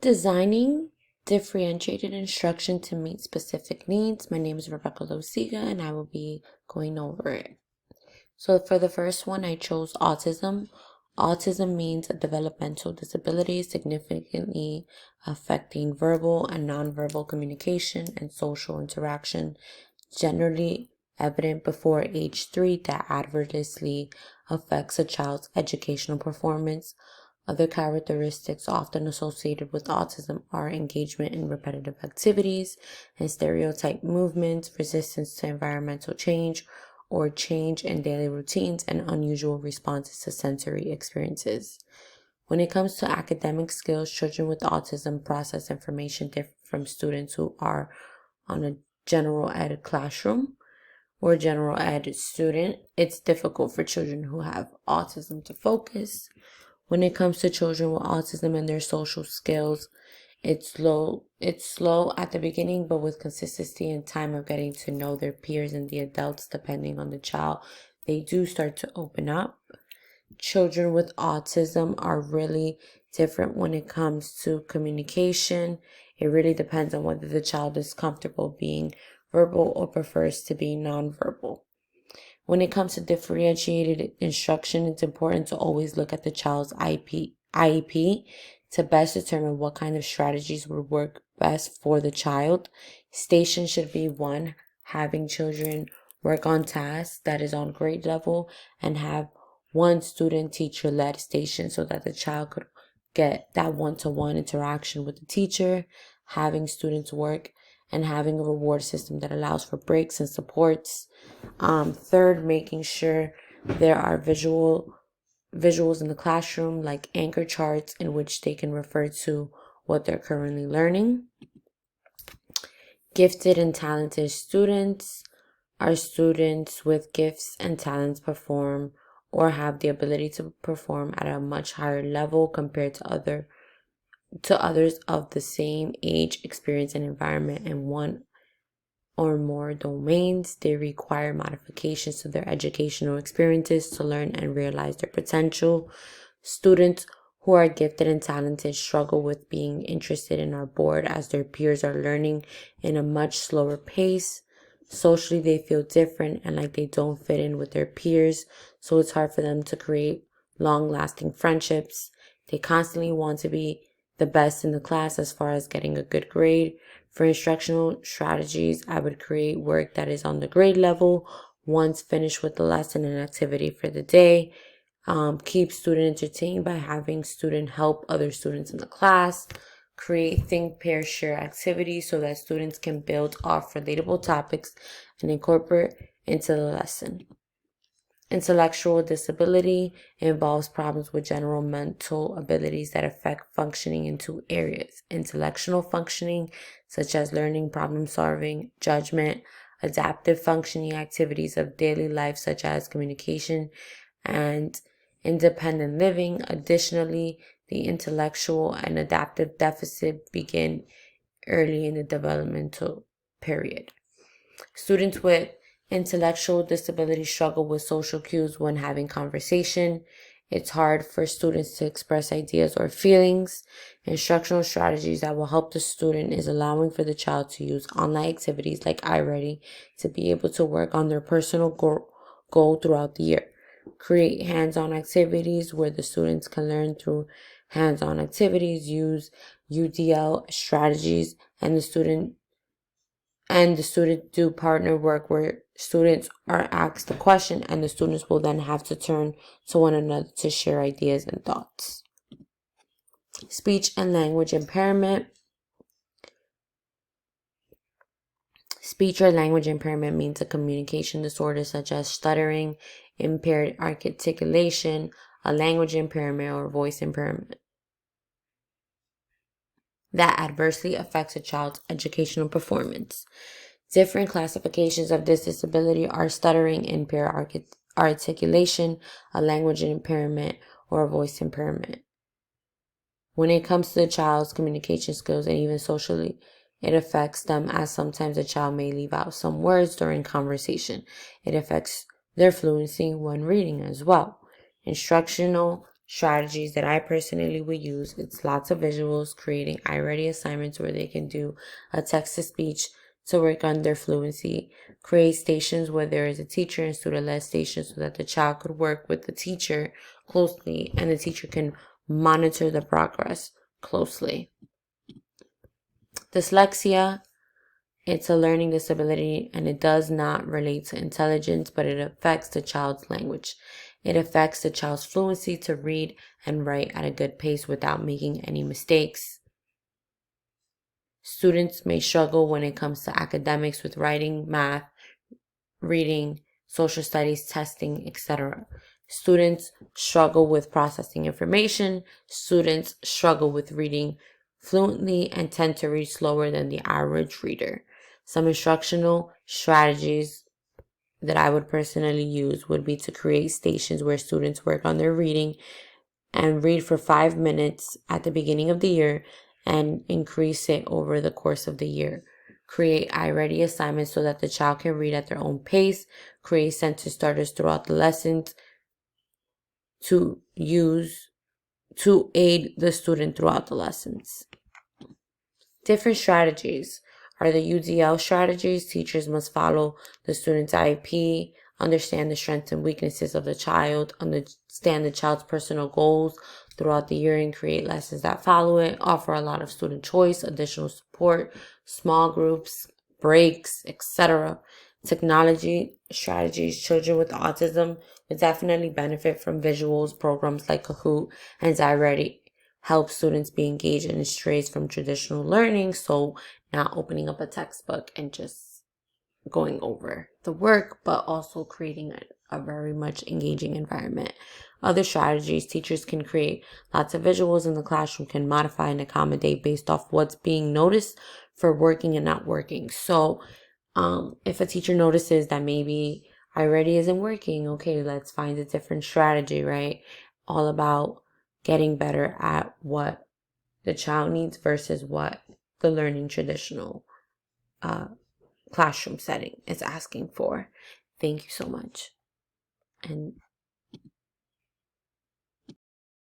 Designing differentiated instruction to meet specific needs. My name is Rebecca Losiga and I will be going over it. So for the first one, I chose autism. Autism means a developmental disability significantly affecting verbal and nonverbal communication and social interaction, generally evident before age 3, that adversely affects a child's educational performance. Other characteristics often associated with autism are engagement in repetitive activities and stereotype movements, resistance to environmental change, or change in daily routines, and unusual responses to sensory experiences. When it comes to academic skills, children with autism process information different from students who are on a general ed classroom or general ed student. It's difficult for children who have autism to focus. When it comes to children with autism and their social skills, it's slow at the beginning, but with consistency and time of getting to know their peers and the adults, depending on the child, they do start to open up. Children with autism are really different when it comes to communication. It really depends on whether the child is comfortable being verbal or prefers to be nonverbal. When it comes to differentiated instruction, it's important to always look at the child's IEP to best determine what kind of strategies would work best for the child. Station should be one, having children work on tasks that is on grade level, and have one student teacher led station so that the child could get that one-to-one interaction with the teacher, having students work and having a reward system that allows for breaks and supports. Third, making sure there are visuals in the classroom, like anchor charts in which they can refer to what they're currently learning. Gifted and talented students are students with gifts and talents perform or have the ability to perform at a much higher level compared to others of the same age, experience, and environment in one or more domains. They require modifications to their educational experiences to learn and realize their potential. Students who are gifted and talented struggle with being interested and are bored as their peers are learning in a much slower pace. Socially, they feel different and like they don't fit in with their peers, so it's hard for them to create long-lasting friendships. They constantly want to be the best in the class as far as getting a good grade. For instructional strategies, I would create work that is on the grade level. Once finished with the lesson and activity for the day, keep student entertained by having student help other students in the class. Create think, pair, share activities so that students can build off relatable topics and incorporate into the lesson. Intellectual disability involves problems with general mental abilities that affect functioning in two areas: intellectual functioning, such as learning, problem solving, judgment; adaptive functioning, activities of daily life, such as communication and independent living. Additionally, the intellectual and adaptive deficit begin early in the developmental period. Students with intellectual disability struggle with social cues when having conversation. It's hard for students to express ideas or feelings. Instructional strategies that will help the student is allowing for the child to use online activities like iReady to be able to work on their personal goal throughout the year. Create hands-on activities where the students can learn through hands-on activities, use UDL strategies, and the student do partner work where students are asked the question and the students will then have to turn to one another to share ideas and thoughts. Speech and language impairment. Speech or language impairment means a communication disorder such as stuttering, impaired articulation, a language impairment, or voice impairment that adversely affects a child's educational performance. Different classifications of this disability are stuttering, impaired articulation, a language impairment, or a voice impairment. When it comes to the child's communication skills and even socially, it affects them as sometimes a child may leave out some words during conversation. It affects their fluency when reading as well. Instructional strategies that I personally would use, it's lots of visuals, creating iReady assignments where they can do a text-to-speech to work on their fluency, create stations where there is a teacher and student-led station so that the child could work with the teacher closely and the teacher can monitor the progress closely. Dyslexia, it's a learning disability and it does not relate to intelligence, but it affects the child's language. It affects the child's fluency to read and write at a good pace without making any mistakes. Students may struggle when it comes to academics with writing, math, reading, social studies, testing, etc. Students struggle with processing information. Students struggle with reading fluently and tend to read slower than the average reader. Some instructional strategies that I would personally use would be to create stations where students work on their reading and read for 5 minutes at the beginning of the year and increase it over the course of the year. Create iReady assignments so that the child can read at their own pace. Create sentence starters throughout the lessons to use to aid the student throughout the lessons. Different strategies are the UDL strategies. Teachers must follow the student's IEP, understand the strengths and weaknesses of the child, understand the child's personal goals throughout the year and create lessons that follow it, offer a lot of student choice, additional support, small groups, breaks, etc. Technology strategies. Children with autism would definitely benefit from visuals. Programs like Kahoot and iReady help students be engaged and strays from traditional learning, so not opening up a textbook and just going over the work, but also creating a very much engaging environment. Other strategies, teachers can create lots of visuals in the classroom, can modify and accommodate based off what's being noticed for working and not working. So if a teacher notices that maybe iReady isn't working, okay, let's find a different strategy, right? All about getting better at what the child needs versus what the learning traditional classroom setting is asking for. Thank you so much. And